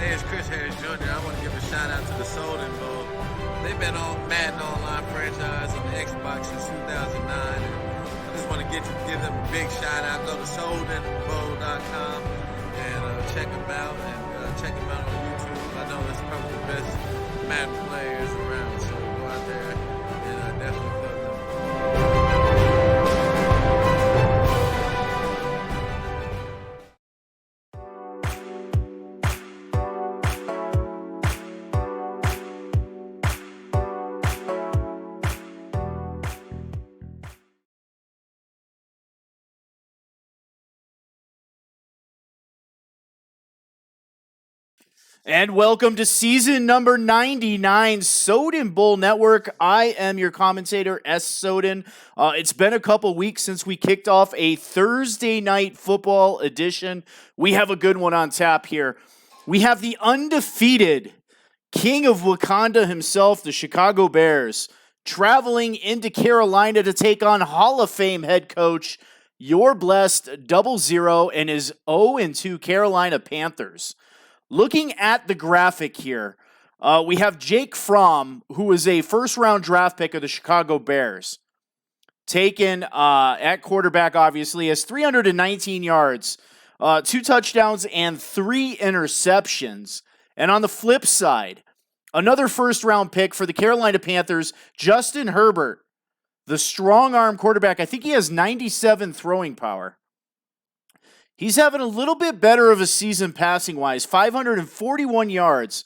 Hey, it's Chris Harris Jr. I want to give a shout out to the Soden Bowl. They've been on Madden Online Franchise on the Xbox since 2009. And I just want to give them a big shout out. Go to SodenBowl.com and check them out check them out on YouTube. I know that's probably the best Madden players around, so go out there and definitely play them. And welcome to season number 99, Soden Bowl Network. I am your commentator, S. Soden. It's been a couple weeks since we kicked off a Thursday night football edition. We have a good one on tap here. We have the undefeated king of Wakanda himself, the Chicago Bears, traveling into Carolina to take on Hall of Fame head coach, your blessed 00 and his 0-2 Carolina Panthers. Looking at the graphic here, we have Jake Fromm, who is a first-round draft pick of the Chicago Bears, taken at quarterback, obviously, has 319 yards, 2 touchdowns, and 3 interceptions. And on the flip side, another first-round pick for the Carolina Panthers, Justin Herbert, the strong-arm quarterback. I think he has 97 throwing power. He's having a little bit better of a season passing-wise, 541 yards,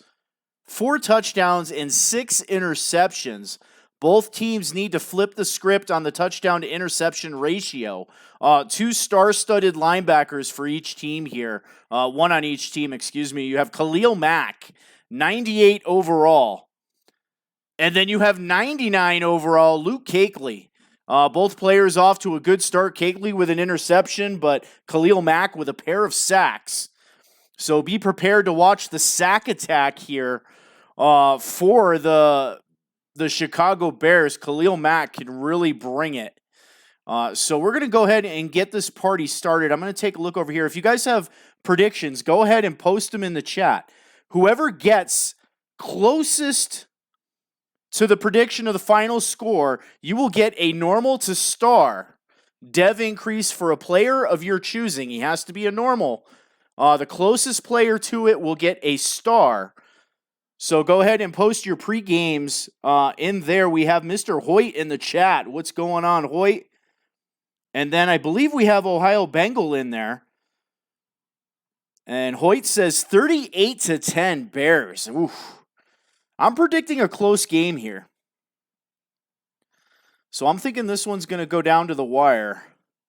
4 touchdowns, and 6 interceptions. Both teams need to flip the script on the touchdown-to-interception ratio. 2 star-studded linebackers for each team here. One on each team, excuse me. You have Khalil Mack, 98 overall. And then you have 99 overall, Luke Kuechly. Both players off to a good start. Kuechly with an interception, but Khalil Mack with a pair of sacks. So be prepared to watch the sack attack here for the Chicago Bears. Khalil Mack can really bring it. So we're going to go ahead and get this party started. I'm going to take a look over here. If you guys have predictions, go ahead and post them in the chat. Whoever gets closest to the prediction of the final score, you will get a normal to star dev increase for a player of your choosing. He has to be a normal. The closest player to it will get a star. So go ahead and post your pre-games in there. We have Mr. Hoyt in the chat. What's going on, Hoyt? And then I believe we have Ohio Bengal in there. And Hoyt says 38-10 Bears. Oof. I'm predicting a close game here. So I'm thinking this one's going to go down to the wire,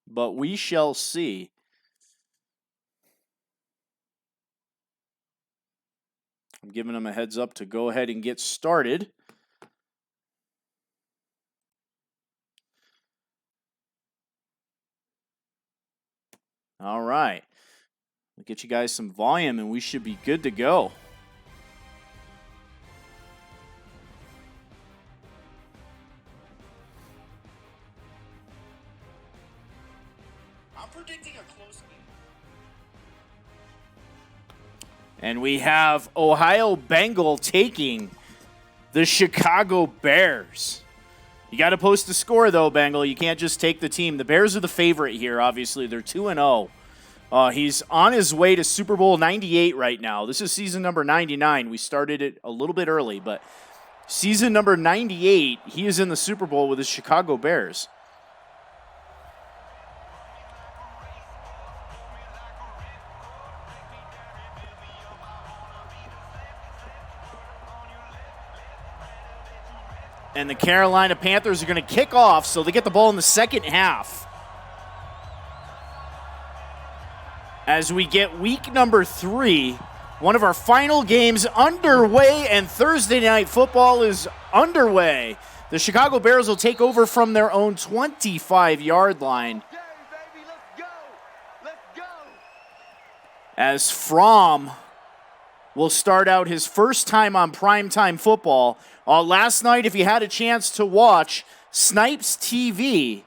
but we shall see. I'm giving them a heads up to go ahead and get started. All right. We'll get you guys some volume and we should be good to go. And we have Ohio Bengal taking the Chicago Bears. You got to post the score, though, Bengal. You can't just take the team. The Bears are the favorite here, obviously. They're 2-0. He's on his way to Super Bowl 98 right now. This is season number 99. We started it a little bit early, but season number 98, he is in the Super Bowl with the Chicago Bears. And the Carolina Panthers are going to kick off, so they get the ball in the second half. As we get week number 3, one of our final games underway, and Thursday Night Football is underway. The Chicago Bears will take over from their own 25-yard line. As Fromm will start out his first time on primetime football. Last night, if you had a chance to watch Snipes TV,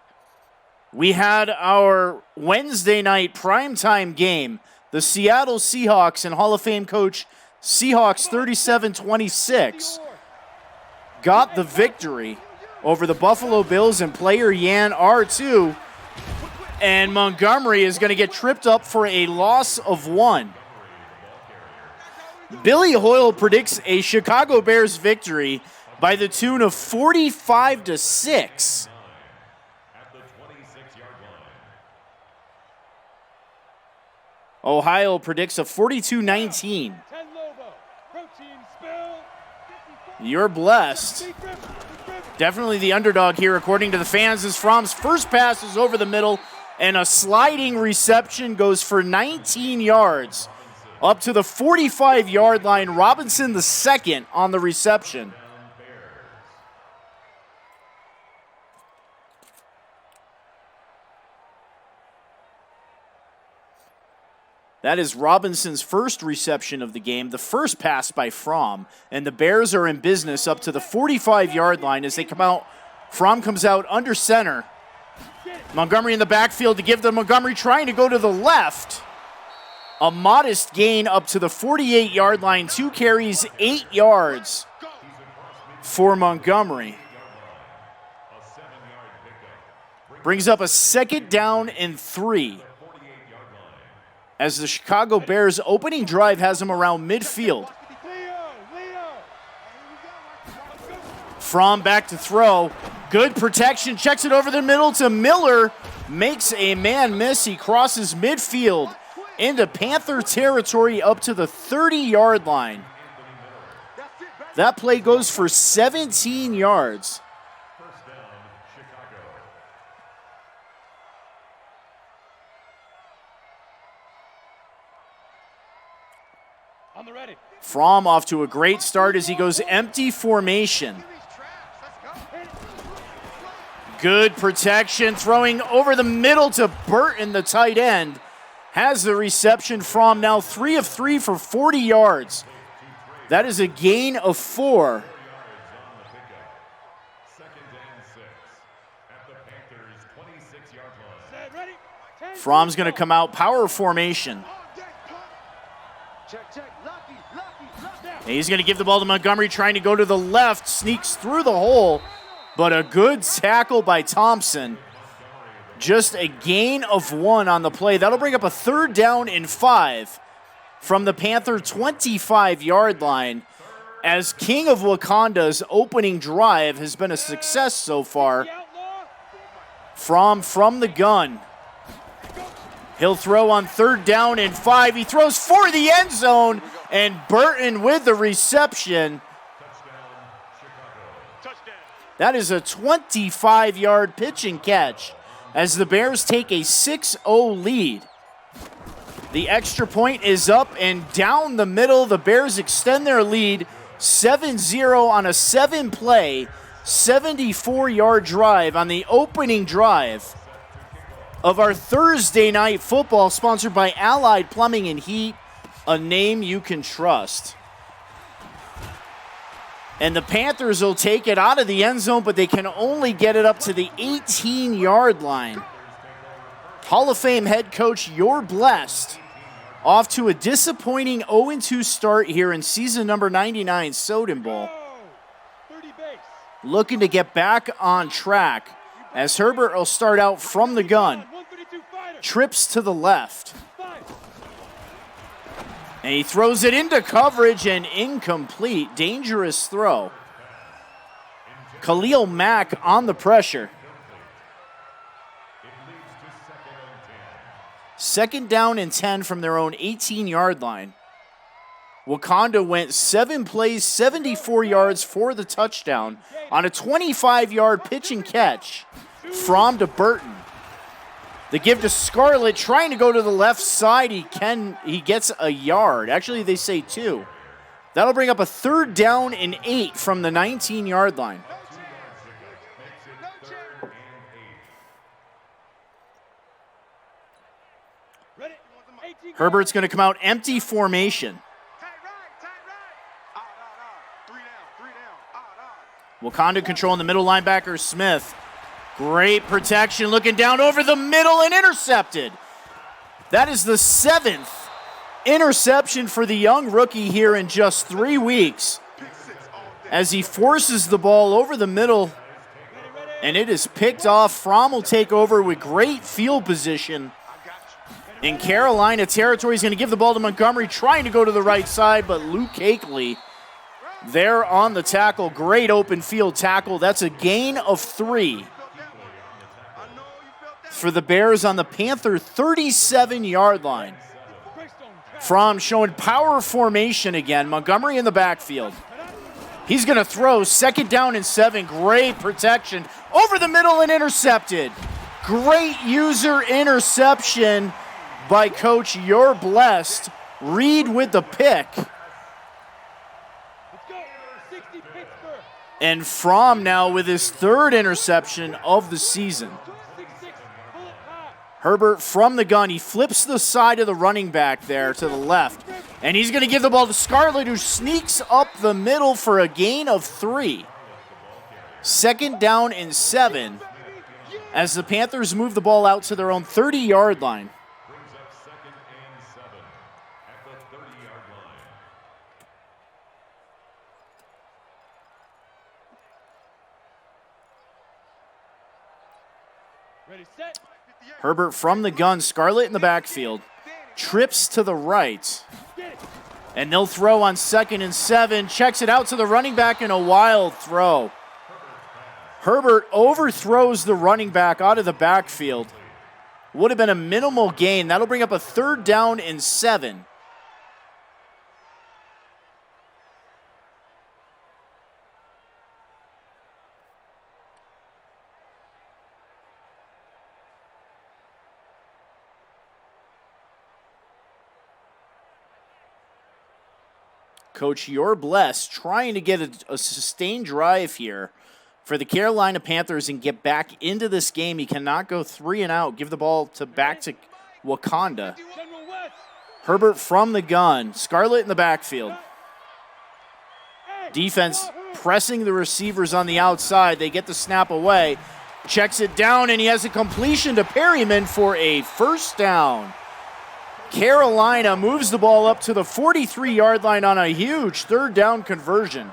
we had our Wednesday night primetime game, the Seattle Seahawks and Hall of Fame coach Seahawks 37-26 got the victory over the Buffalo Bills and player Yan R2. And Montgomery is going to get tripped up for a loss of 1. Billy Hoyle predicts a Chicago Bears victory by the tune of 45-6. Ohio predicts a 42-19. You're blessed. Definitely the underdog here, according to the fans, as Fromm's first pass is over the middle, and a sliding reception goes for 19 yards. Up to the 45-yard line, Robinson the second on the reception. That is Robinson's first reception of the game, the first pass by Fromm. And the Bears are in business up to the 45-yard line as they come out. Fromm comes out under center. Montgomery in the backfield to give them Montgomery trying to go to the left. A modest gain up to the 48-yard line. 2 carries, 8 yards for Montgomery. Brings up a 2nd down and 3. As the Chicago Bears opening drive has them around midfield. Fromm back to throw. Good protection. Checks it over the middle to Miller. Makes a man miss. He crosses midfield into Panther territory up to the 30-yard line. That play goes for 17 yards. Fromm off to a great start as he goes empty formation. Good protection, throwing over the middle to Burton, the tight end. Has the reception. Fromm now 3 of 3 for 40 yards. That is a gain of 4. Fromm's going to come out power formation. And he's going to give the ball to Montgomery, trying to go to the left, sneaks through the hole, but a good tackle by Thompson. Just a gain of 1 on the play. That'll bring up a 3rd down and 5 from the Panther 25-yard line, as King of Wakanda's opening drive has been a success so far. From the gun. He'll throw on 3rd down and 5. He throws for the end zone, and Burton with the reception. That is a 25-yard pitch and catch as the Bears take a 6-0 lead. The extra point is up and down the middle. The Bears extend their lead 7-0 on a 7-play, 74-yard drive on the opening drive of our Thursday night football, sponsored by Allied Plumbing and Heat, a name you can trust. And the Panthers will take it out of the end zone, but they can only get it up to the 18-yard line. Hall of Fame head coach, you're blessed. Off to a disappointing 0-2 start here in season number 99 Soden Bowl. Looking to get back on track as Herbert will start out from the gun. Trips to the left. And he throws it into coverage and incomplete. Dangerous throw. Khalil Mack on the pressure. 2nd down and 10 from their own 18-yard line. Wakanda went 7 plays, 74 yards for the touchdown on a 25-yard pitch and catch from to Burton. The give to Scarlett, trying to go to the left side. He gets a yard. Actually, they say 2. That'll bring up a 3rd down and 8 from the 19-yard line. Herbert's going to come out empty formation. Wakanda controlling the middle linebacker, Smith. Great protection, looking down over the middle and intercepted. That is the 7th Interception for the young rookie here in just 3 weeks as he forces the ball over the middle, and it is picked off. Fromm will take over with great field position in Carolina territory. He's going to give the ball to Montgomery, trying to go to the right side, but Luke Cakeley there on the tackle. Great open field tackle. That's a gain of 3 for the Bears on the Panther 37-yard line. Fromm showing power formation again. Montgomery in the backfield. He's going to throw. Second down and 7. Great protection. Over the middle and intercepted. Great user interception by Coach You're Blessed. Reed with the pick. And Fromm now with his 3rd interception of the season. Herbert from the gun. He flips the side of the running back there to the left. And he's going to give the ball to Scarlett, who sneaks up the middle for a gain of 3. Second down and 7 as the Panthers move the ball out to their own 30-yard line. Ready, set. Herbert from the gun. Scarlett in the backfield. Trips to the right. And they'll throw on 2nd and 7. Checks it out to the running back in a wild throw. Herbert overthrows the running back out of the backfield. Would have been a minimal gain. That'll bring up a 3rd down and 7. Coach You're Blessed trying to get a sustained drive here for the Carolina Panthers and get back into this game. He cannot go 3 and out. Give the ball back to Wakanda. Herbert from the gun. Scarlett in the backfield. Defense pressing the receivers on the outside. They get the snap away. Checks it down, and he has a completion to Perryman for a 1st down. Carolina moves the ball up to the 43-yard line on a huge 3rd down conversion.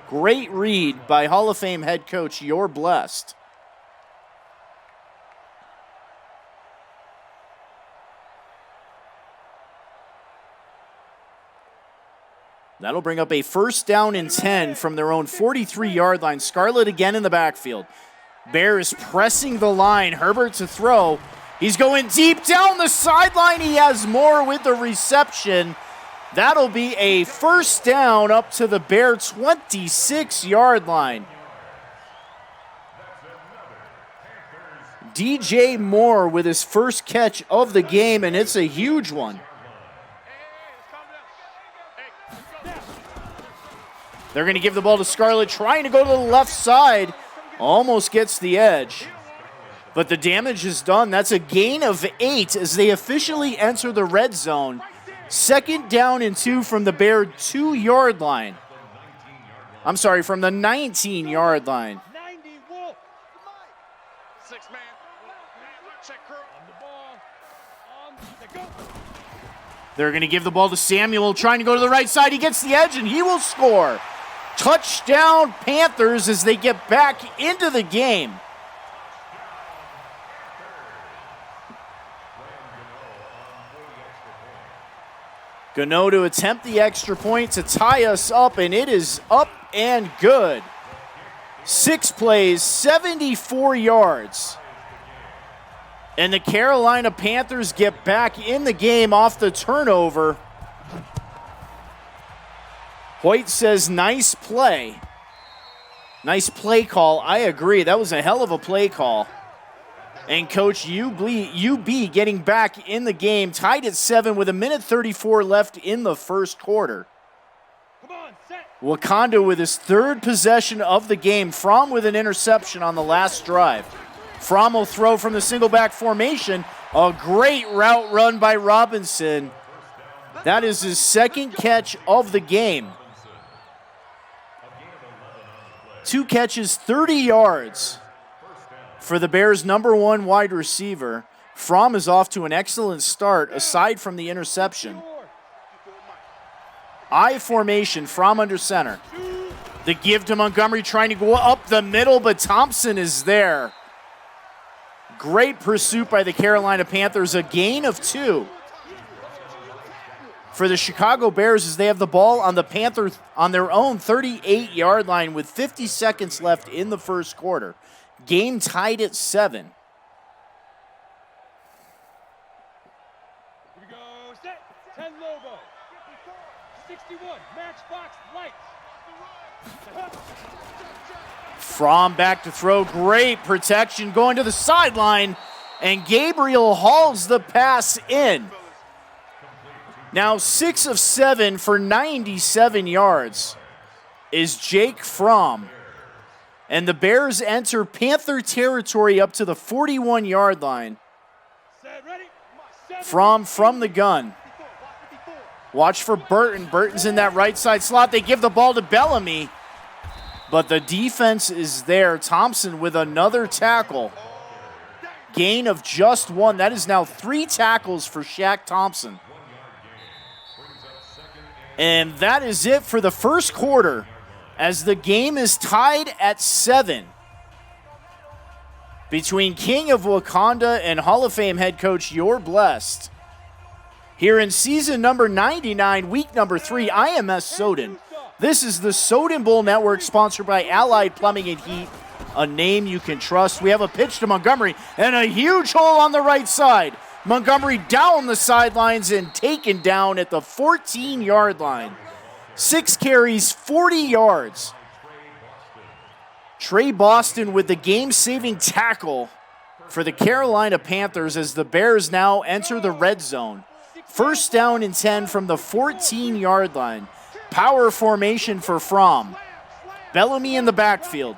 Great read by Hall of Fame head coach You're Blessed. That'll bring up a 1st down and 10 from their own 43-yard line. Scarlett again in the backfield. Bears pressing the line. Herbert to throw. He's going deep down the sideline. He has more with the reception. That'll be a 1st down up to the Bear 26-yard line. DJ Moore with his first catch of the game, and it's a huge one. They're going to give the ball to Scarlett, trying to go to the left side. Almost gets the edge. But the damage is done. That's a gain of 8 as they officially enter the red zone. 2nd down and 2 from the Bear 2-yard line. I'm sorry, from the 19-yard line. 90 Wolf. 6-man. Check crew. On the ball. On the go. They're going to give the ball to Samuel, trying to go to the right side. He gets the edge, and he will score. Touchdown Panthers as they get back into the game. Gano to attempt the extra point to tie us up, and it is up and good. 6 plays, 74 yards. And the Carolina Panthers get back in the game off the turnover. Hoyt says, nice play. Nice play call. I agree. That was a hell of a play call. And Coach UB getting back in the game, tied at 7 with 1:34 left in the first quarter. Come on, set. Wakanda with his 3rd possession of the game. Fromm with an interception on the last drive. Fromm will throw from the single back formation. A great route run by Robinson. That is his 2nd catch of the game. 2 catches, 30 yards for the Bears' #1 wide receiver. Fromm is off to an excellent start, aside from the interception. I formation, Fromm under center. The give to Montgomery, trying to go up the middle, but Thompson is there. Great pursuit by the Carolina Panthers, a gain of 2. For the Chicago Bears as they have the ball on the Panthers on their own 38-yard line with 50 seconds left in the first quarter. Game tied at 7. Here we go, set, 10 Lobo. 61, matchbox lights. Fromm back to throw, great protection going to the sideline, and Gabriel hauls the pass in. Now 6 of 7 for 97 yards is Jake Fromm. And the Bears enter Panther territory up to the 41-yard line. Fromm from the gun. Watch for Burton. Burton's in that right side slot. They give the ball to Bellamy. But the defense is there. Thompson with another tackle. Gain of just 1. That is now 3 tackles for Shaq Thompson. And that is it for the first quarter as the game is tied at 7 between King of Wakanda and Hall of Fame head coach You're Blessed. Here in season number 99, week number 3, I am Soden. This is the Soden Bowl Network, sponsored by Allied Plumbing and Heat, a name you can trust. We have a pitch to Montgomery and a huge hole on the right side. Montgomery down the sidelines and taken down at the 14-yard line. 6 carries, 40 yards. Trey Boston with the game-saving tackle for the Carolina Panthers as the Bears now enter the red zone. First down and 10 from the 14-yard line. Power formation for Fromm. Bellamy in the backfield.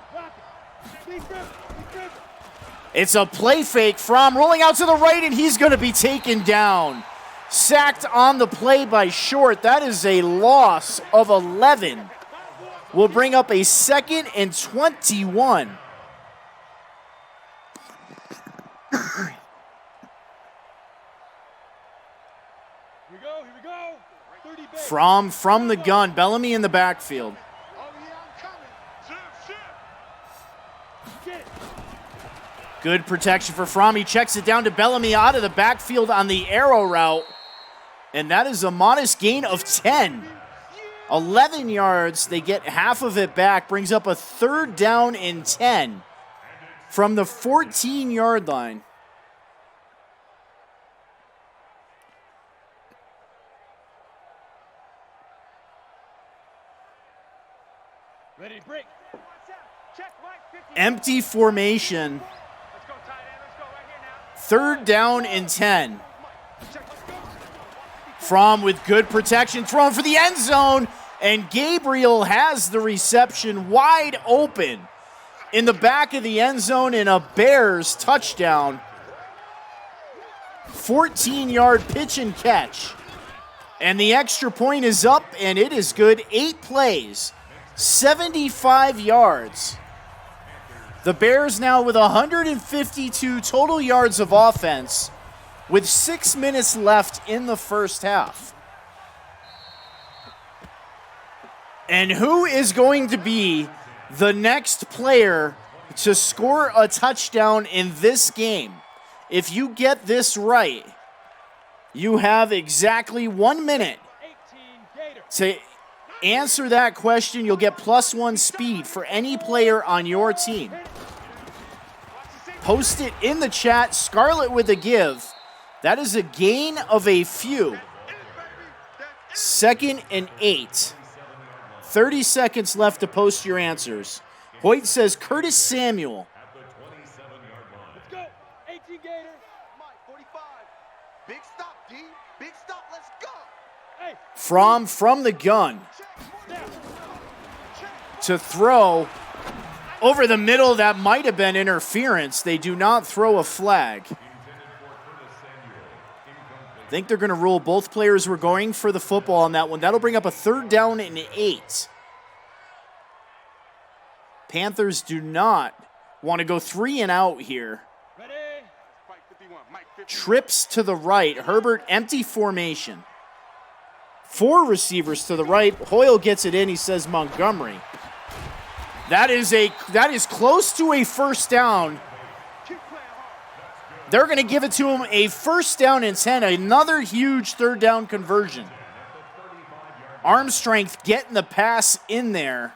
It's a play fake. Fromm rolling out to the right, and he's going to be taken down. Sacked on the play by Short. That is a loss of 11. We'll bring up a 2nd and 21. Here we go. 30 Bears. Fromm from the gun. Bellamy in the backfield. Good protection for Fromm. He checks it down to Bellamy out of the backfield on the arrow route. And that is a modest gain of 10. 11 yards. They get half of it back. Brings up a 3rd down and 10 from the 14-yard line. Ready, break. Empty formation. Let's go, tight end. Let's go right here now. 3rd down and 10. Fromm with good protection, thrown for the end zone, and Gabriel has the reception wide open in the back of the end zone in a Bears touchdown. 14-yard pitch and catch. And the extra point is up, and it is good. 8 plays, 75 yards. The Bears now with 152 total yards of offense with 6 minutes left in the first half. And who is going to be the next player to score a touchdown in this game? If you get this right, you have exactly 1 minute to answer that question. You'll get +1 speed for any player on your team. Post it in the chat. Scarlet with a give. That is a gain of a few. 2nd and 8. 30 seconds left to post your answers. Hoyt says Curtis Samuel. Let's go. 18 Gator. Mike, 45. Big stop, D. Big stop. Let's go. Hey. From the gun to throw over the middle. That might have been interference. They do not throw a flag. I think they're going to rule both players were going for the football on that one. That'll bring up a 3rd down and 8. Panthers do not want to go 3 and out here. Ready. Mike 51. Mike trips to the right. Herbert, empty formation. 4 receivers to the right. Hoyle gets it in. He says Montgomery. That is close to a first down. They're going to give it to him, a first down and 10. Another huge third down conversion. Arm strength getting the pass in there.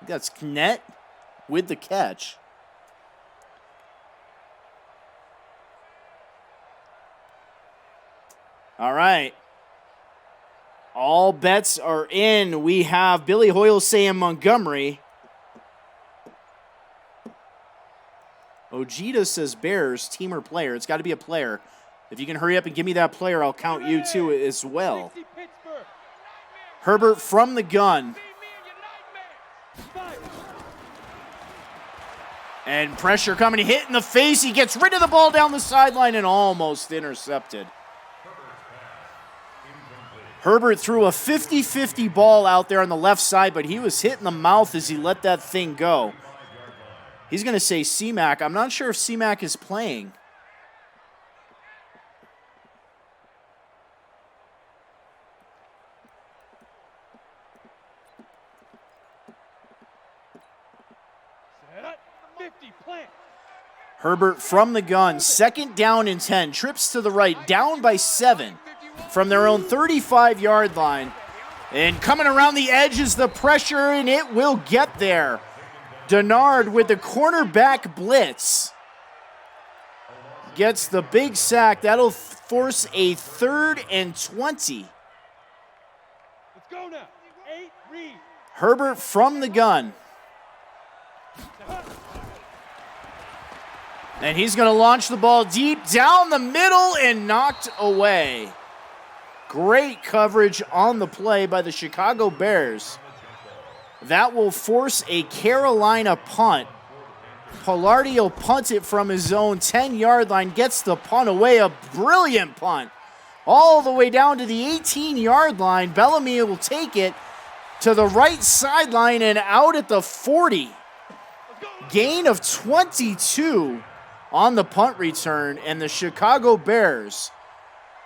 That's Knet with the catch. All right. All bets are in. We have Billy Hoyle saying Montgomery. Ojeda says Bears, team or player. It's got to be a player. If you can hurry up and give me that player, I'll count you too as well. Herbert from the gun. And pressure coming, hit in the face. He gets rid of the ball down the sideline and almost intercepted. Herbert threw a 50-50 ball out there on the left side, but he was hit in the mouth as he let that thing go. He's going to say C-Mac. I'm not sure if C-Mac is playing. Herbert from the gun, second down and 10, trips to the right, down by 7 from their own 35-yard line. And coming around the edge is the pressure, and it will get there. Denard with the cornerback blitz gets the big sack. That'll force a 3rd and 20. Let's go now. 8, read. Herbert from the gun. And he's going to launch the ball deep down the middle and knocked away. Great coverage on the play by the Chicago Bears. That will force a Carolina punt. Pilardi will punt it from his own 10-yard line, gets the punt away, a brilliant punt. All the way down to the 18-yard line. Bellamy will take it to the right sideline and out at the 40. Gain of 22 on the punt return, and the Chicago Bears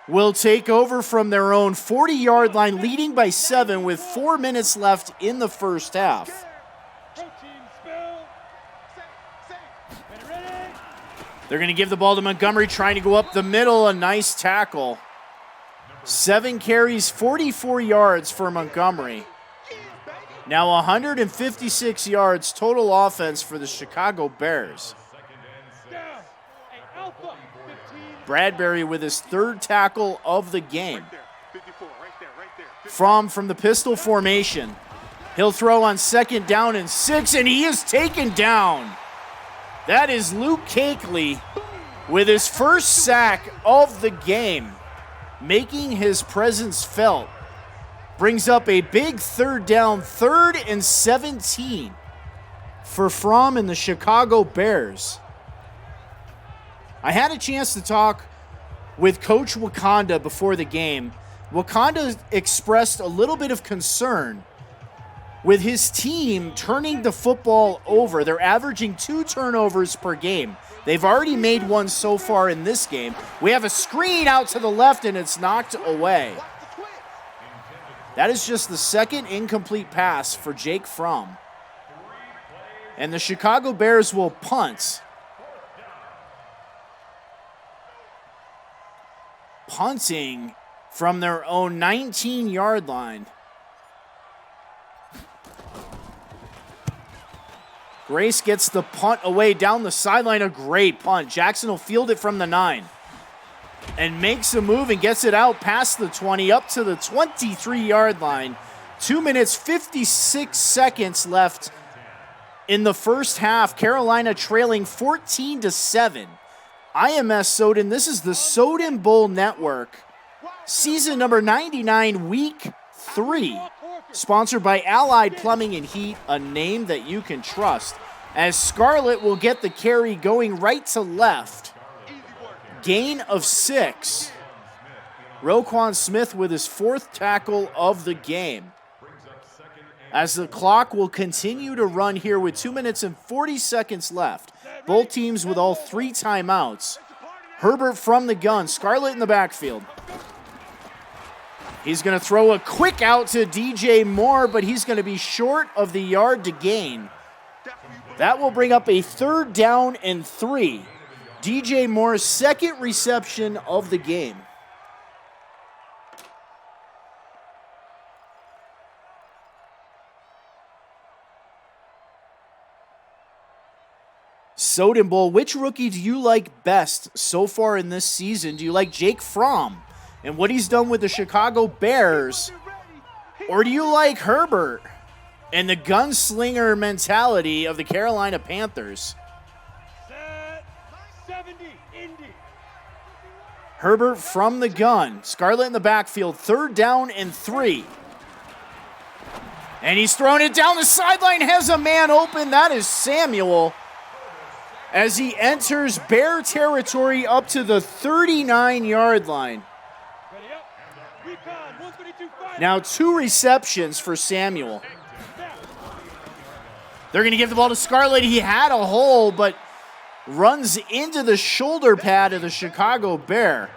will take over from their own 40-yard line, leading by 7 with 4 minutes left in the first half. They're going to give the ball to Montgomery, trying to go up the middle. A nice tackle. 7 carries, 44 yards for Montgomery. Now 156 yards total offense for the Chicago Bears. Bradbury with his 3rd tackle of the game. From the pistol formation. He'll throw on 2nd down and 6, and he is taken down. That is Luke Kuechly with his first sack of the game, making his presence felt. Brings up a big 3rd down, 3rd and 17 for Fromm and the Chicago Bears. I had a chance to talk with Coach Wakanda before the game. Wakanda expressed a little bit of concern with his team turning the football over. They're averaging 2 turnovers per game. They've already made 1 so far in this game. We have a screen out to the left, and it's knocked away. That is just the 2nd incomplete pass for Jake Fromm. And the Chicago Bears will punt. Punting from their own 19-yard line. Grace gets the punt away down the sideline. A great punt. Jackson will field it from the 9 and makes a move and gets it out past the 20 up to the 23-yard line. 2 minutes, 56 seconds left in the first half. Carolina trailing 14-7. IMS Soden, this is the Soden Bowl Network. Season number 99, week 3. Sponsored by Allied Plumbing and Heat, a name that you can trust. As Scarlett will get the carry going right to left. Gain of 6. Roquan Smith with his 4th tackle of the game. as the clock will continue to run here with 2 minutes and 40 seconds left. Both teams with all 3 timeouts. Herbert from the gun, Scarlett in the backfield. He's going to throw a quick out to DJ Moore, but he's going to be short of the yard to gain. That will bring up a 3rd down and 3. DJ Moore's 2nd reception of the game. Soden Bowl, which rookie do you like best so far in this season? Do you like Jake Fromm and what he's done with the Chicago Bears? Or do you like Herbert and the gunslinger mentality of the Carolina Panthers? Set 70, Indy. Herbert from the gun. Scarlett in the backfield. 3rd down and 3. And he's thrown it down the sideline. Has a man open. That is Samuel. As he enters Bear territory up to the 39-yard line. Ready up. Recon, 132, fire. Now 2 receptions for Samuel. They're going to give the ball to Scarlett. He had a hole, but runs into the shoulder pad of the Chicago Bear.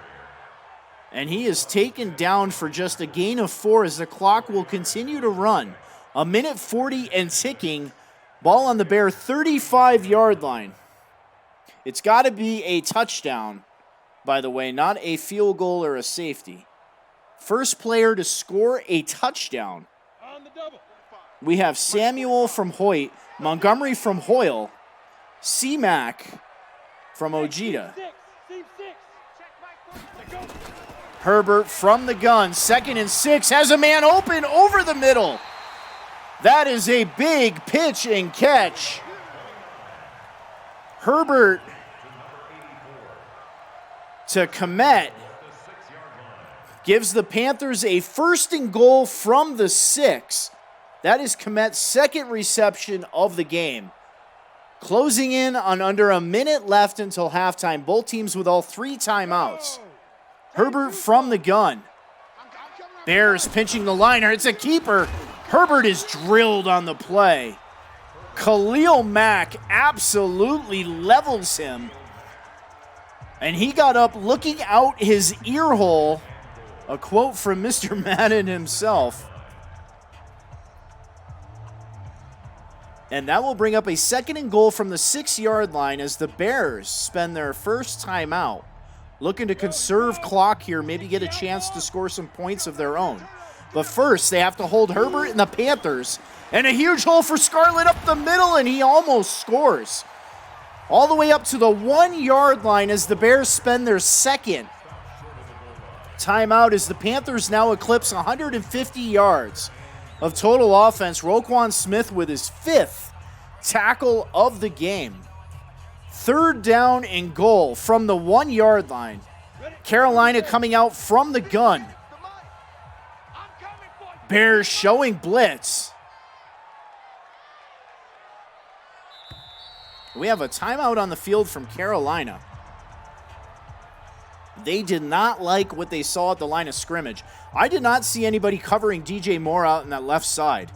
And he is taken down for just a gain of 4 as the clock will continue to run. 1:40 and ticking. Ball on the Bear 35-yard line. It's got to be a touchdown, by the way, not a field goal or a safety. First player to score a touchdown. On the double. We have Samuel from Hoyt, Montgomery from Hoyle, C-Mac from Ojeda. Team 6. Go. Herbert from the gun, 2nd and 6, has a man open over the middle. That is a big pitch and catch. Herbert to Komet gives the Panthers a 1st and goal from the 6. That is Komet's 2nd reception of the game. Closing in on under a minute left until halftime. Both teams with all 3 timeouts. Herbert from the gun. Bears pinching the liner. It's a keeper. Herbert is drilled on the play. Khalil Mack absolutely levels him. And he got up looking out his ear hole. A quote from Mr. Madden himself. And that will bring up a 2nd and goal from the 6-yard line as the Bears spend their first timeout. Looking to conserve clock here, maybe get a chance to score some points of their own. But first, they have to hold Herbert and the Panthers. And a huge hole for Scarlett up the middle, and he almost scores. All the way up to the 1-yard line as the Bears spend their 2nd timeout as the Panthers now eclipse 150 yards of total offense. Roquan Smith with his 5th tackle of the game. 3rd down and goal from the 1-yard line. Carolina coming out from the gun. Bears showing blitz. We have a timeout on the field from Carolina. They did not like what they saw at the line of scrimmage. I did not see anybody covering DJ Moore out in that left side.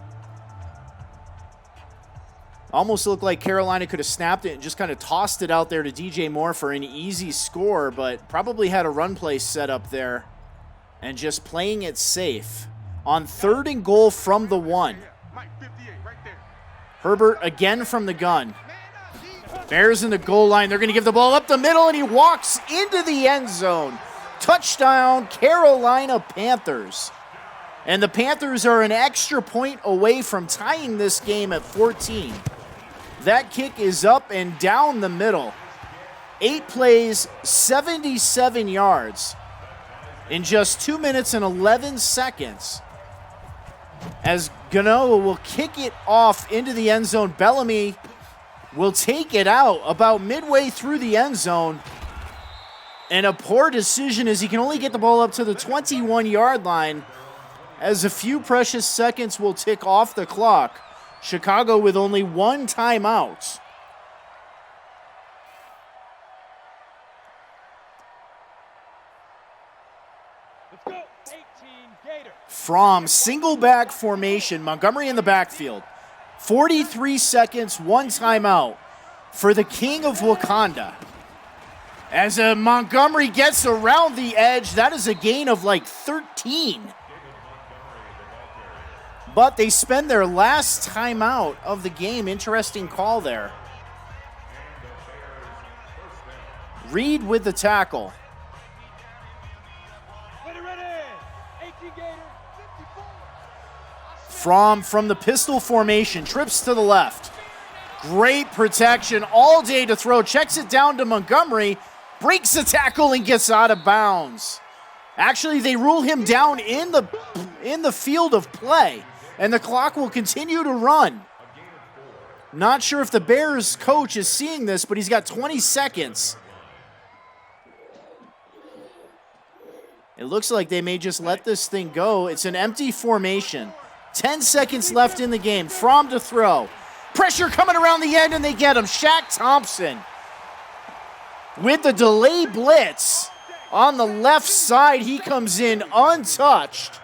Almost looked like Carolina could have snapped it and just kind of tossed it out there to DJ Moore for an easy score, but probably had a run play set up there and just playing it safe. On 3rd and goal from the 1. Herbert again from the gun. Bears in the goal line. They're going to give the ball up the middle, and he walks into the end zone. Touchdown, Carolina Panthers. And the Panthers are an extra point away from tying this game at 14. That kick is up and down the middle. 8 plays, 77 yards in just 2 minutes and 11 seconds. As Gano will kick it off into the end zone. Bellamy will take it out about midway through the end zone. And a poor decision as he can only get the ball up to the 21-yard line as a few precious seconds will tick off the clock. Chicago with only 1 timeout. Let's go. 18 Gator. From single back formation, Montgomery in the backfield. 43 seconds, one timeout for the King of Wakanda. As Montgomery gets around the edge, that is a gain of like 13. But they spend their last timeout of the game. Interesting call there. Reed with the tackle. Ready. 18 Gator. 54. From the pistol formation, trips to the left. Great protection all day to throw. Checks it down to Montgomery. Breaks the tackle and gets out of bounds. Actually, they rule him down in the field of play, and the clock will continue to run. Not sure if the Bears coach is seeing this, but he's got 20 seconds. It looks like they may just let this thing go. It's an empty formation. 10 seconds left in the game. Fromm to throw. Pressure coming around the end, and they get him. Shaq Thompson with the delay blitz on the left side. He comes in untouched.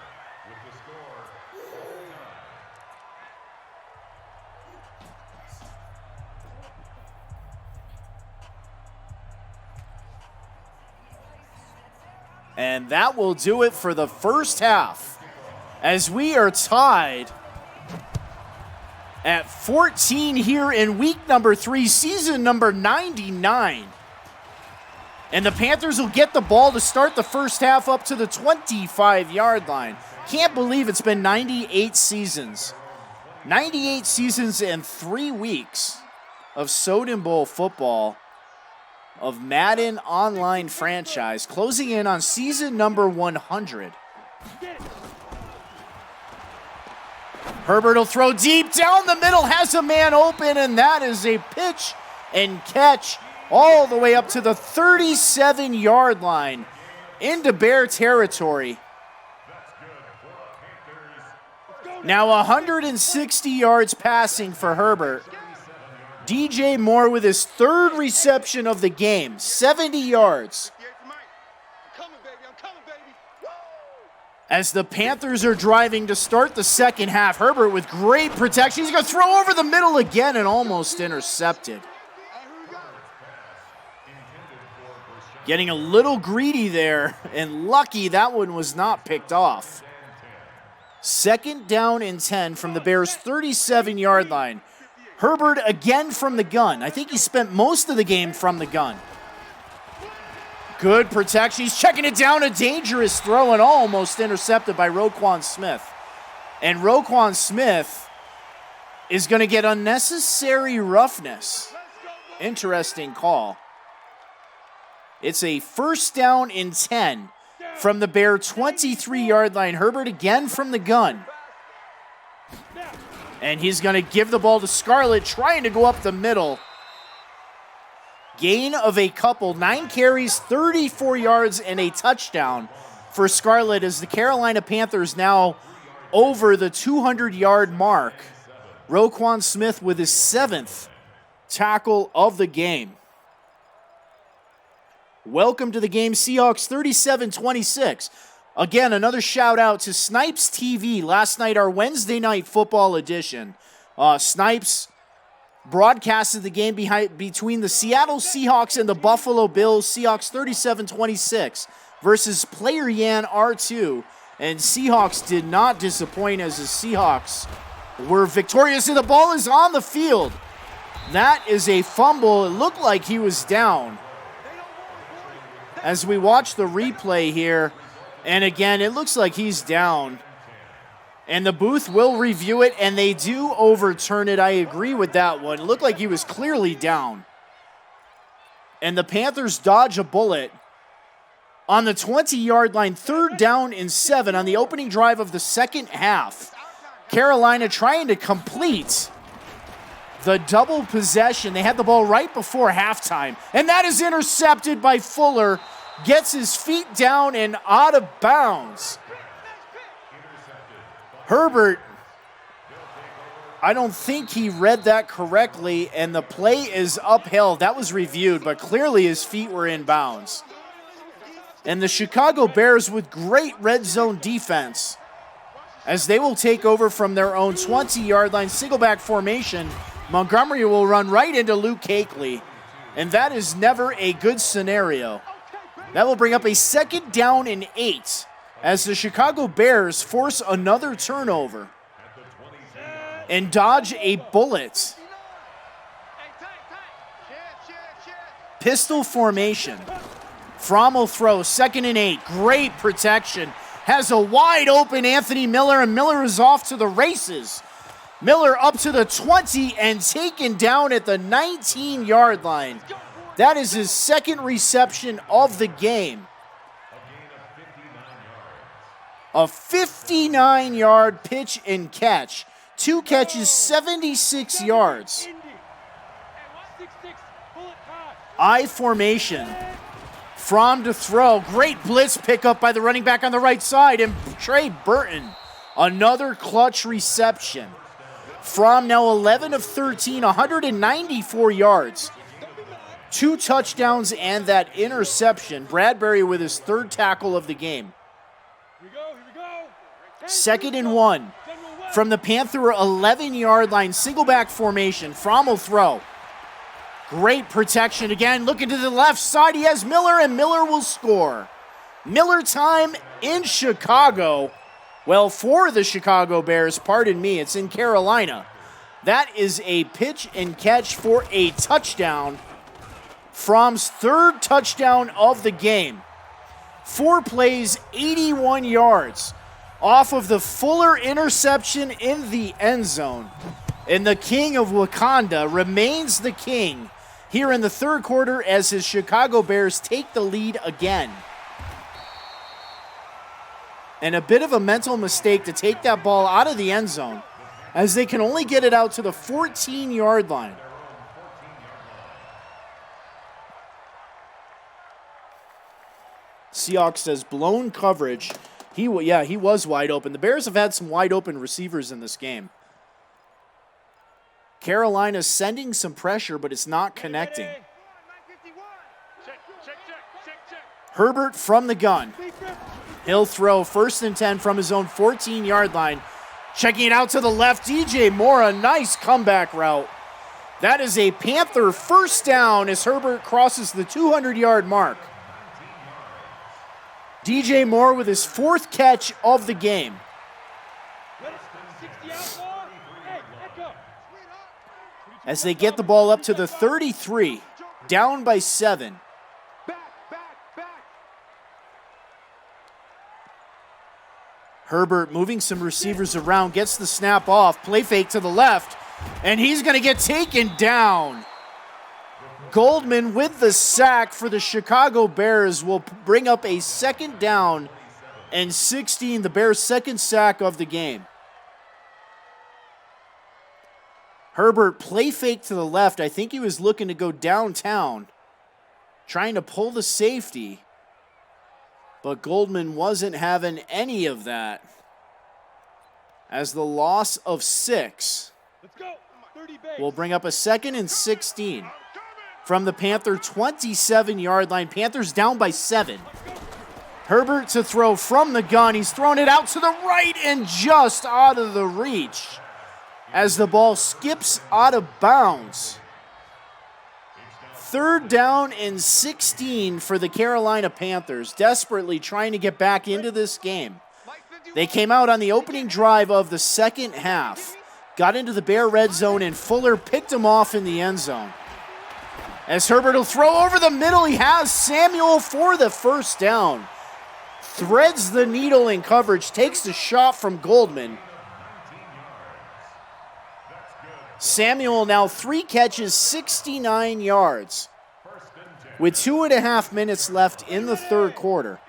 And that will do it for the first half, as we are tied at 14 here in week number 3, season number 99. And the Panthers will get the ball to start the first half up to the 25-yard line. Can't believe it's been 98 seasons. 98 seasons and 3 weeks of Soden Bowl football of Madden Online Franchise, closing in on season number 100. Herbert will throw deep down the middle, has a man open, and that is a pitch and catch all the way up to the 37-yard line into Bear territory. Now 160 yards passing for Herbert. DJ Moore with his 3rd reception of the game, 70 yards. As the Panthers are driving to start the second half, Herbert with great protection. He's going to throw over the middle again and almost intercepted. Getting a little greedy there, and lucky that one was not picked off. 2nd down and 10 from the Bears' 37-yard line. Herbert again from the gun. I think he spent most of the game from the gun. Good protection. He's checking it down. A dangerous throw and almost intercepted by Roquan Smith. And Roquan Smith is going to get unnecessary roughness. Interesting call. It's a 1st down and 10 from the Bear 23-yard line. Herbert again from the gun. And he's going to give the ball to Scarlett, trying to go up the middle. Gain of a couple, 9 carries, 34 yards, and a touchdown for Scarlett, as the Carolina Panthers now over the 200-yard mark. Roquan Smith with his 7th tackle of the game. Welcome to the game, Seahawks 37-26. Again, another shout out to Snipes TV. Last night, our Wednesday night football edition. Snipes broadcasted the game between the Seattle Seahawks and the Buffalo Bills. Seahawks 37-26 versus Player Yan R2. And Seahawks did not disappoint, as the Seahawks were victorious, and the ball is on the field. That is a fumble. It looked like he was down. As we watch the replay here, and again, it looks like he's down. And the booth will review it, and they do overturn it. I agree with that one. It looked like he was clearly down. And the Panthers dodge a bullet on the 20-yard line, 3rd down and 7 on the opening drive of the second half. Carolina trying to complete the double possession. They had the ball right before halftime, and that is intercepted by Fuller. Gets his feet down and out of bounds. Herbert, I don't think he read that correctly, and the play is uphill. That was reviewed, but clearly his feet were in bounds. And the Chicago Bears with great red zone defense as they will take over from their own 20-yard line, single back formation. Montgomery will run right into Luke Kuechly, and that is never a good scenario. That will bring up a 2nd down and 8 as the Chicago Bears force another turnover and dodge a bullet. Pistol formation. Fromm will throw, 2nd and 8. Great protection. Has a wide open Anthony Miller, and Miller is off to the races. Miller up to the 20 and taken down at the 19-yard line. That is his 2nd reception of the game. A 59-yard pitch and catch. 2 catches, 76 yards. I formation. Fromm to throw. Great blitz pickup by the running back on the right side. And Trey Burton, another clutch reception. Fromm now 11 of 13, 194 yards. 2 touchdowns and that interception. Bradbury with his 3rd tackle of the game. 2nd and 1 from the Panther 11-yard line, single back formation. Fromm will throw. Great protection again. Looking to the left side, he has Miller, and Miller will score. Miller time in Chicago. Well, for the Chicago Bears, pardon me, it's in Carolina. That is a pitch and catch for a touchdown. Fromm's 3rd touchdown of the game. 4 plays, 81 yards off of the Fuller interception in the end zone. And the king of Wakanda remains the king here in the 3rd quarter as his Chicago Bears take the lead again. And a bit of a mental mistake to take that ball out of the end zone as they can only get it out to the 14-yard line. Seahawks says blown coverage. He was wide open. The Bears have had some wide open receivers in this game. Carolina sending some pressure, but it's not connecting. Herbert from the gun. He'll throw 1st and 10 from his own 14-yard line. Checking it out to the left, DJ Moore, a nice comeback route. That is a Panther 1st down as Herbert crosses the 200-yard mark. DJ Moore with his 4th catch of the game. As they get the ball up to the 33, down by 7. Herbert moving some receivers around, gets the snap off, play fake to the left, and he's going to get taken down. Goldman with the sack for the Chicago Bears will bring up a 2nd down and 16, the Bears' 2nd sack of the game. Herbert play fake to the left. I think he was looking to go downtown, trying to pull the safety. But Goldman wasn't having any of that. As the loss of 6 will bring up a 2nd and 16 from the Panther 27-yard line. Panthers down by 7. Herbert to throw from the gun. He's throwing it out to the right and just out of the reach as the ball skips out of bounds. 3rd down and 16 for the Carolina Panthers, desperately trying to get back into this game. They came out on the opening drive of the 2nd half, got into the Bear red zone, and Fuller picked him off in the end zone. As Herbert will throw over the middle, he has Samuel for the 1st down. Threads the needle in coverage, takes the shot from Goldman. Samuel now 3 catches, 69 yards. With 2.5 minutes left in the 3rd quarter.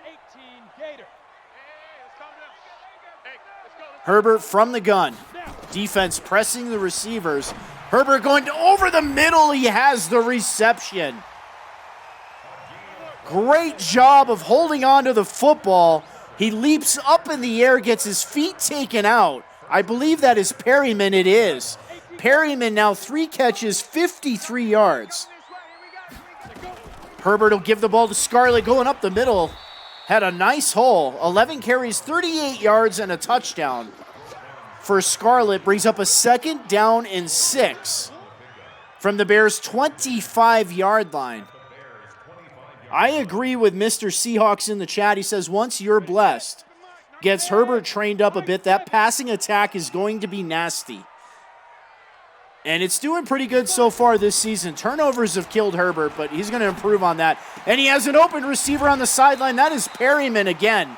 Herbert from the gun. Defense pressing the receivers. Herbert going over the middle. He has the reception. Great job of holding on to the football. He leaps up in the air, gets his feet taken out. I believe that is Perryman. It is. Perryman now 3 catches, 53 yards. Herbert will give the ball to Scarlett going up the middle. had a nice hole. 11 carries, 38 yards, and a touchdown for Scarlett. Brings up a 2nd down and 6 from the Bears' 25-yard line. I agree with Mr. Seahawks in the chat. He says, once you're blessed, gets Herbert trained up a bit, that passing attack is going to be nasty. And it's doing pretty good so far this season. Turnovers have killed Herbert, but he's going to improve on that. And he has an open receiver on the sideline. That is Perryman again.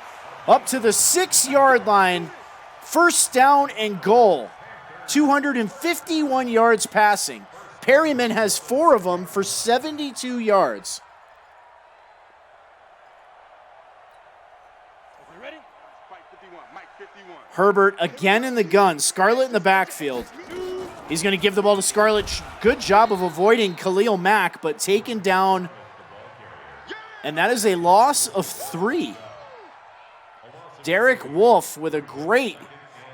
Up to the 6-yard line. 1st down and goal. 251 yards passing. Perryman has 4 of them for 72 yards. Herbert again in the gun. Scarlett in the backfield. He's going to give the ball to Scarlett. Good job of avoiding Khalil Mack, but taken down. And that is a loss of 3. Derek Wolfe with a great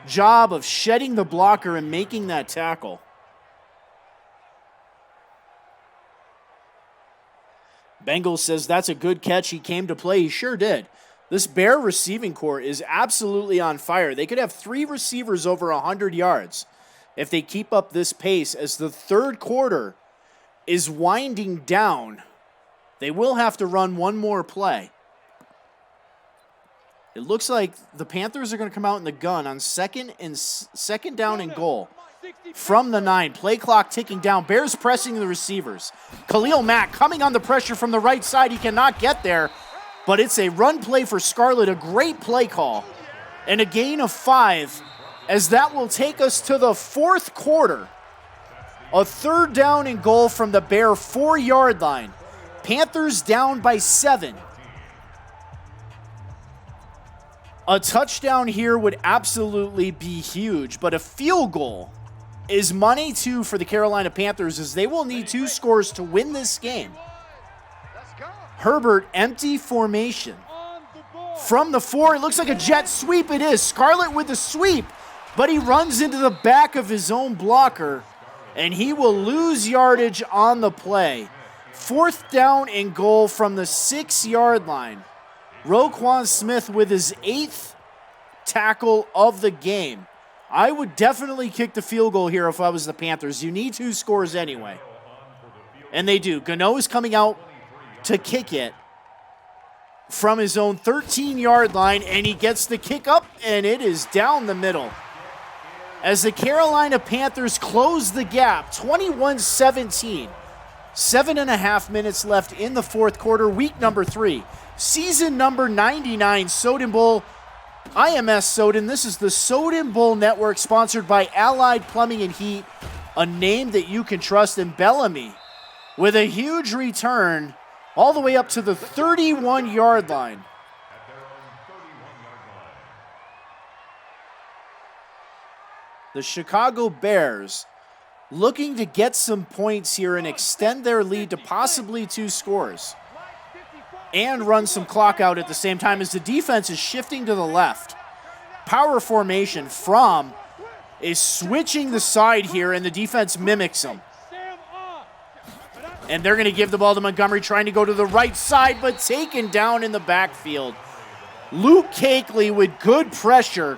job of shedding the blocker and making that tackle. Bengals says that's a good catch. He came to play. He sure did. This Bear receiving corps is absolutely on fire. They could have 3 receivers over 100 yards if they keep up this pace. As the 3rd quarter is winding down, they will have to run one more play. It looks like the Panthers are going to come out in the gun on 2nd down and goal from the 9. Play clock ticking down. Bears pressing the receivers. Khalil Mack coming on the pressure from the right side. He cannot get there, but it's a run play for Scarlett. A great play call and a gain of 5, as that will take us to the 4th quarter. A 3rd down and goal from the Bear 4-yard line. Panthers down by 7. A touchdown here would absolutely be huge, but a field goal is money too for the Carolina Panthers, as they will need 2 scores to win this game. Herbert, empty formation. From the 4, it looks like a jet sweep. It is. Scarlett with the sweep, but he runs into the back of his own blocker, and he will lose yardage on the play. 4th down and goal from the 6-yard line. Roquan Smith with his 8th tackle of the game. I would definitely kick the field goal here if I was the Panthers. You need 2 scores anyway. And they do. Gano is coming out to kick it from his own 13-yard line, and he gets the kick up, and it is down the middle. As the Carolina Panthers close the gap, 21-17. 7.5 minutes left in the 4th quarter, week number 3. Season number 99, Soden Bowl. I am Soden. This is the Soden Bowl Network, sponsored by Allied Plumbing and Heat, a name that you can trust. In Bellamy with a huge return all the way up to the 31-yard line. The Chicago Bears looking to get some points here and extend their lead to possibly 2 scores. And run some clock out at the same time, as the defense is shifting to the left. Power formation. Fromm is switching the side here, and the defense mimics him. And they're going to give the ball to Montgomery, trying to go to the right side, but taken down in the backfield. Luke Kuechly with good pressure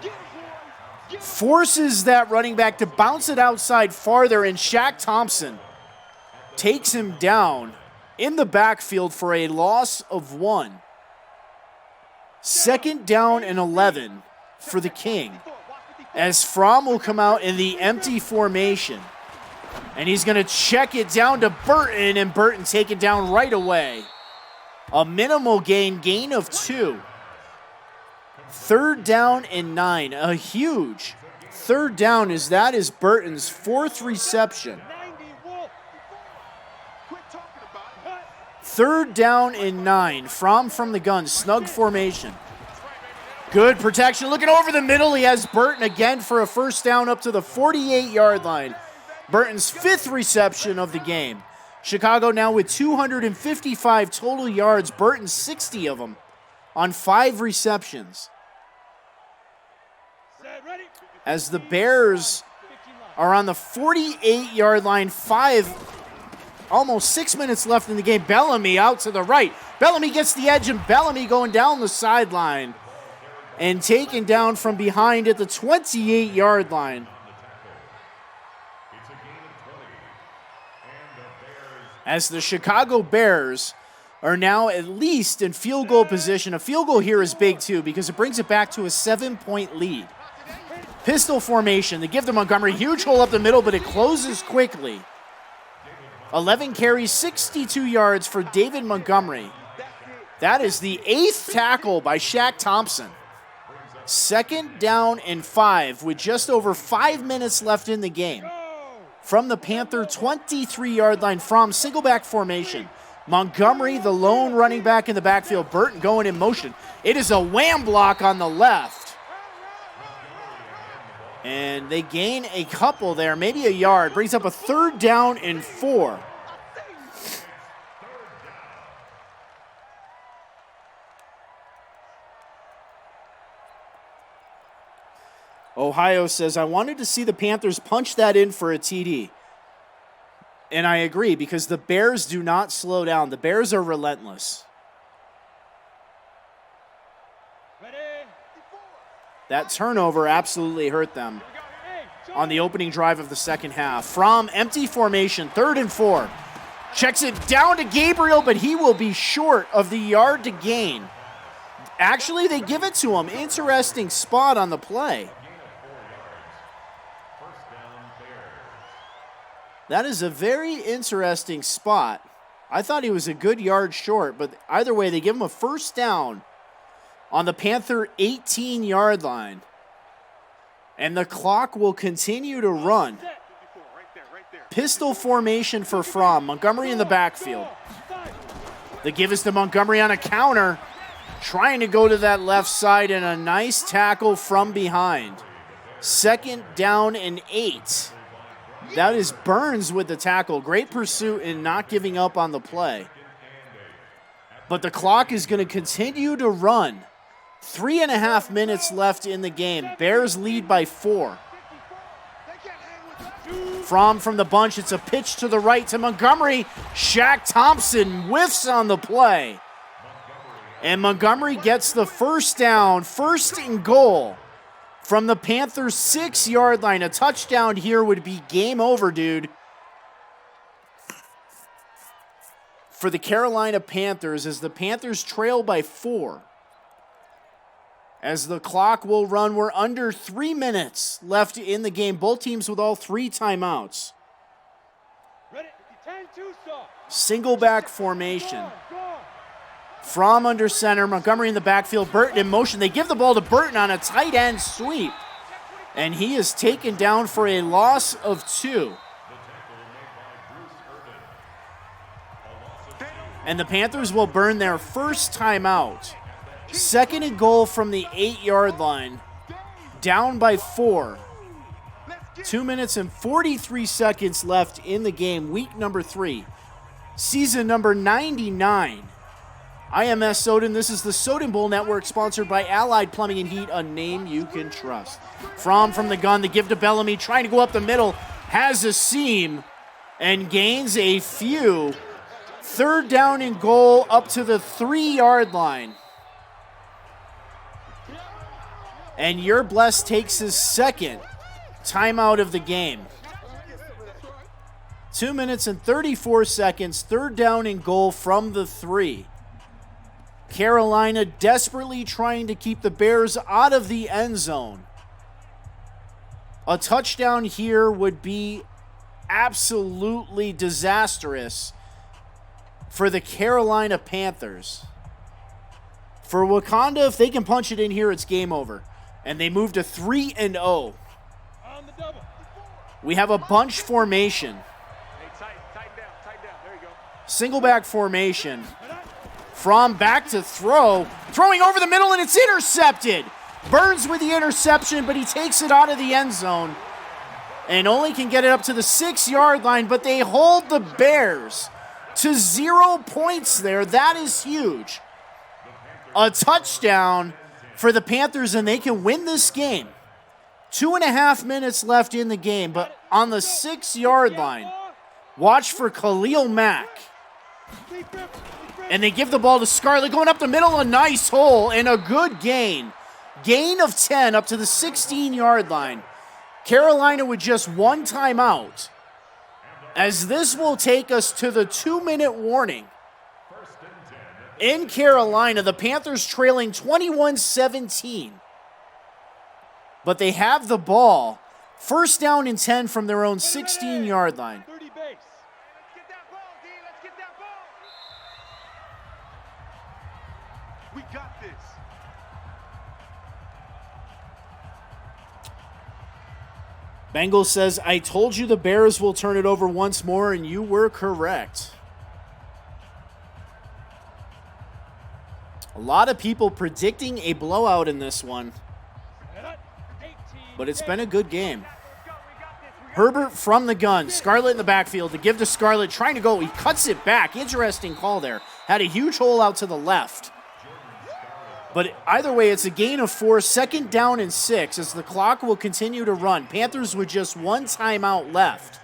forces that running back to bounce it outside farther, and Shaq Thompson takes him down in the backfield for a loss of 1. 2nd down and 11 for the King, as Fromm will come out in the empty formation. And he's going to check it down to Burton, and Burton taken down right away. A minimal gain of 2. 3rd down and 9. A huge 3rd down, as that is Burton's 4th reception. 3rd down and 9. Fromm from the gun. Snug formation. Good protection. Looking over the middle. He has Burton again for a 1st down up to the 48-yard line. Burton's 5th reception of the game. Chicago now with 255 total yards. Burton 60 of them on 5 receptions. As the Bears are on the 48-yard line, 5 almost 6 minutes left in the game. Bellamy out to the right. Bellamy gets the edge, and Bellamy going down the sideline and taken down from behind at the 28-yard line. As the Chicago Bears are now at least in field goal position. A field goal here is big too because it brings it back to a 7-point lead. Pistol formation. They give to Montgomery. Huge hole up the middle, but it closes quickly. 11 carries, 62 yards for David Montgomery. That is the 8th tackle by Shaq Thompson. 2nd down and 5 with just over 5 minutes left in the game. From the Panther 23-yard line from single back formation. Montgomery, the lone running back in the backfield. Burton going in motion. It is a wham block on the left. And they gain a couple there, maybe a yard. Brings up a 3rd down and 4. Ohio says, I wanted to see the Panthers punch that in for a TD. And I agree, because the Bears do not slow down. The Bears are relentless. That turnover absolutely hurt them on the opening drive of the second half. From empty formation, 3rd and 4. Checks it down to Gabriel, but he will be short of the yard to gain. Actually, they give it to him. Interesting spot on the play. That is a very interesting spot. I thought he was a good yard short, but either way, they give him a 1st down on the Panther 18-yard line. And the clock will continue to run. Pistol formation for Fromm. Montgomery in the backfield. The give is to Montgomery on a counter. Trying to go to that left side, and a nice tackle from behind. 2nd down and 8. That is Burns with the tackle. Great pursuit and not giving up on the play. But the clock is going to continue to run. 3.5 minutes left in the game. Bears lead by 4. From the bunch, it's a pitch to the right to Montgomery. Shaq Thompson whiffs on the play. And Montgomery gets the 1st down, 1st and goal. From the Panthers' 6-yard line. A touchdown here would be game over, dude. For the Carolina Panthers, as the Panthers trail by 4. As the clock will run, we're under 3 minutes left in the game. Both teams with all 3 timeouts. Single back formation. From under center, Montgomery in the backfield, Burton in motion. They give the ball to Burton on a tight end sweep. And he is taken down for a loss of 2. And the Panthers will burn their 1st timeout. 2nd and goal from the 8-yard line. Down by 4. 2 minutes and 43 seconds left in the game. Week number 3. Season number 99. I am S. Soden. This is the Soden Bowl Network, sponsored by Allied Plumbing and Heat, a name you can trust. From the gun, the give to Bellamy, trying to go up the middle, has a seam, and gains a few. 3rd down and goal up to the 3-yard line. And Your Bless takes his 2nd timeout of the game. 2 minutes and 34 seconds, 3rd down and goal from the 3. Carolina desperately trying to keep the Bears out of the end zone. A touchdown here would be absolutely disastrous for the Carolina Panthers. For Wakanda, if they can punch it in here, it's game over. And they move to 3-0. We have a bunch formation. Tight down. There you go. Single back formation. From back to throw. Throwing over the middle, and it's intercepted. Burns with the interception, but he takes it out of the end zone. And only can get it up to the 6-yard line, but they hold the Bears to 0 points there. That is huge. A touchdown for the Panthers, and they can win this game. 2.5 minutes left in the game, but on the 6-yard line, Watch for Khalil Mack. And they give the ball to Scarlett, going up the middle, a nice hole, and a good gain. Gain of 10 up to the 16-yard line. Carolina with just one timeout, as this will take us to the 2-minute warning. In Carolina, the Panthers trailing 21-17. But they have the ball. First down and 10 from their own 16-yard line. 30 base. Let's get that ball, D. Let's get that ball. We got this. Bengals says, I told you the Bears will turn it over once more, and you were correct. A lot of people predicting a blowout in this one, but it's been a good game. Herbert from the gun. Scarlett in the backfield to give to Scarlett, trying to go. He cuts it back. Interesting call there. Had a huge hole out to the left. But either way, it's a gain of 4, second down and 6 as the clock will continue to run. Panthers with just one timeout left.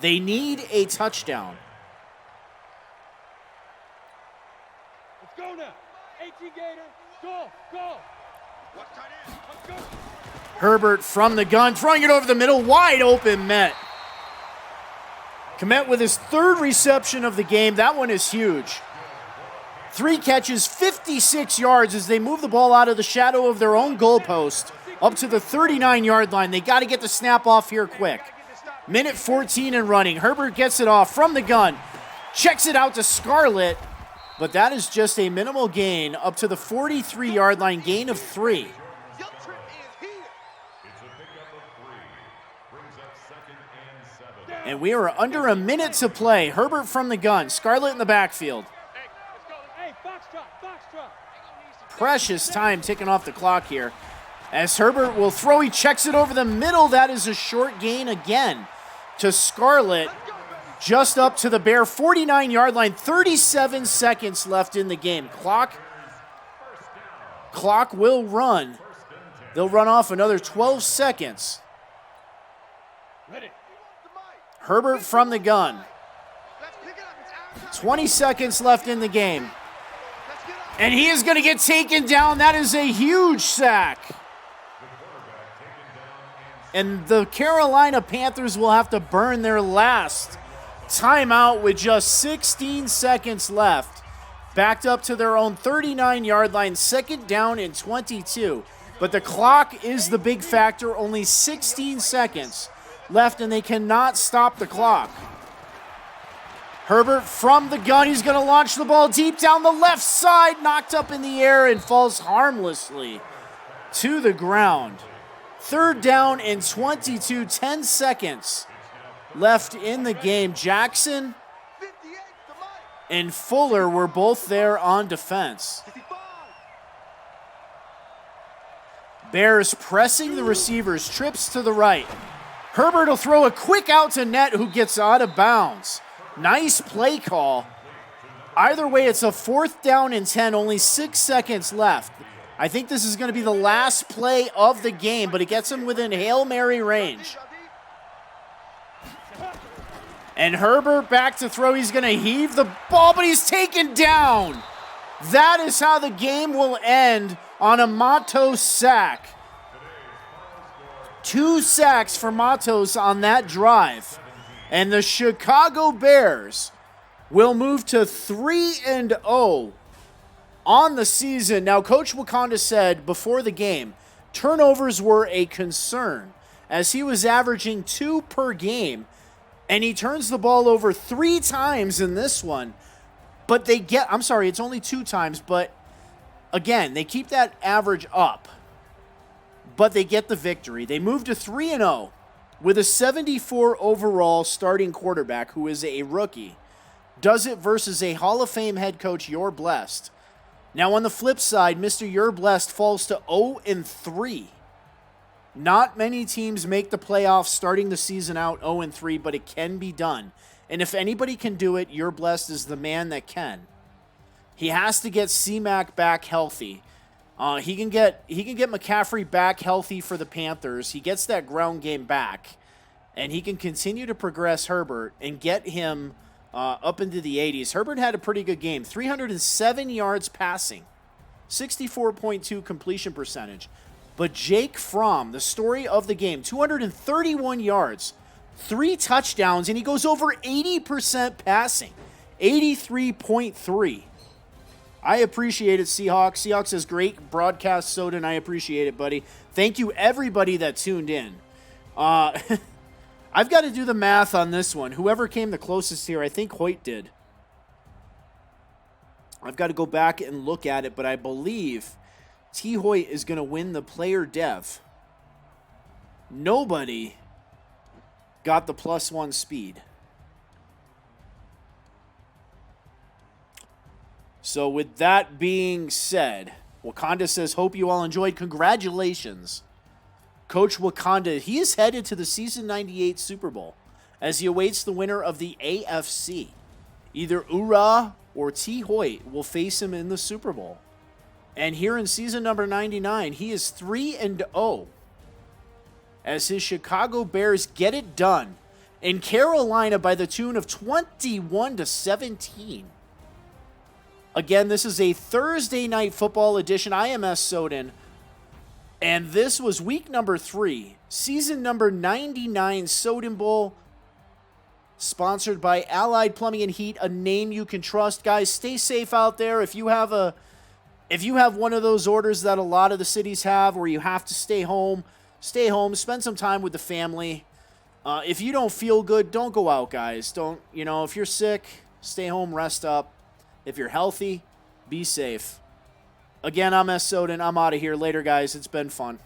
They need a touchdown. Let's go now. 18 Gator. Go. Let's go. Herbert from the gun, throwing it over the middle, wide open Met. Komet with his third reception of the game. That one is huge. 3 catches, 56 yards as they move the ball out of the shadow of their own goalpost up to the 39-yard line. They got to get the snap off here quick. Minute 14 and running. Herbert gets it off from the gun, checks it out to Scarlett, but that is just a minimal gain up to the 43-yard line, gain of 3. Your trip is here. And we are under a minute to play. Herbert from the gun, Scarlett in the backfield. Hey, box drop. Precious time ticking off the clock here. As Herbert will throw, he checks it over the middle. That is a short gain again to Scarlett. Just up to the Bear 49-yard line. 37 seconds left in the game. Clock will run. They'll run off another 12 seconds. Ready. Herbert from the gun. Let's pick it up. It's out. 20 seconds left in the game. Let's get up. And he is going to get taken down. That is a huge sack. And the Carolina Panthers will have to burn their last timeout with just 16 seconds left. Backed up to their own 39-yard line, second down and 22. But the clock is the big factor, only 16 seconds left, and they cannot stop the clock. Herbert from the gun, he's going to launch the ball deep down the left side, knocked up in the air and falls harmlessly to the ground. Third down and 22, 10 seconds left in the game. Jackson 58 to Mike. and Fuller were both there on defense. 55. Bears pressing the receivers, trips to the right. Herbert will throw a quick out to Net, who gets out of bounds. Nice play call. Either way, it's a fourth down and 10, only 6 seconds left. I think this is going to be the last play of the game, but it gets him within Hail Mary range. And Herbert back to throw. He's going to heave the ball, but he's taken down. That is how the game will end, on a Matos sack. 2 sacks for Matos on that drive. And the Chicago Bears will move to 3-0 on the season. Now, Coach Wakanda said before the game, turnovers were a concern, as he was averaging 2 per game, and he turns the ball over 3 times in this one. But it's only 2 times, but again, they keep that average up. But they get the victory. They move to 3-0 with a 74 overall starting quarterback who is a rookie. Does it versus a Hall of Fame head coach, You're Blessed. Now on the flip side, Mr. You're Blessed falls to 0-3. Not many teams make the playoffs starting the season out 0-3, but it can be done. And if anybody can do it, You're Blessed is the man that can. He has to get C-Mac back healthy. He can get McCaffrey back healthy for the Panthers. He gets that ground game back. and he can continue to progress Herbert and get him up into the 80s. Herbert had a pretty good game. 307 yards passing, 64.2 completion percentage. But Jake Fromm, the story of the game, 231 yards, 3 touchdowns, and he goes over 80% passing, 83.3. I appreciate it, Seahawks. Seahawks has great broadcast, Soden. I appreciate it, buddy. Thank you, everybody that tuned in. I've got to do the math on this one. Whoever came the closest here, I think Hoyt did. I've got to go back and look at it, but I believe T. Hoyt is going to win the player dev. Nobody got the +1 speed. So with that being said, Wakanda says, hope you all enjoyed. Congratulations. Coach Wakanda, he is headed to the Season 98 Super Bowl as he awaits the winner of the AFC. Either Ura or T. Hoyt will face him in the Super Bowl. And here in season number 99, he is 3-0 as his Chicago Bears get it done in Carolina by the tune of 21-17. Again, this is a Thursday night football edition. I am S. Soden. And this was week number 3, season number 99 Soden Bowl, sponsored by Allied Plumbing and Heat, a name you can trust. Guys, stay safe out there. If you have one of those orders that a lot of the cities have where you have to stay home, spend some time with the family. If you don't feel good, don't go out, guys. If you're sick, stay home, rest up. If you're healthy, be safe. Again, I'm S. Soden. I'm out of here. Later, guys. It's been fun.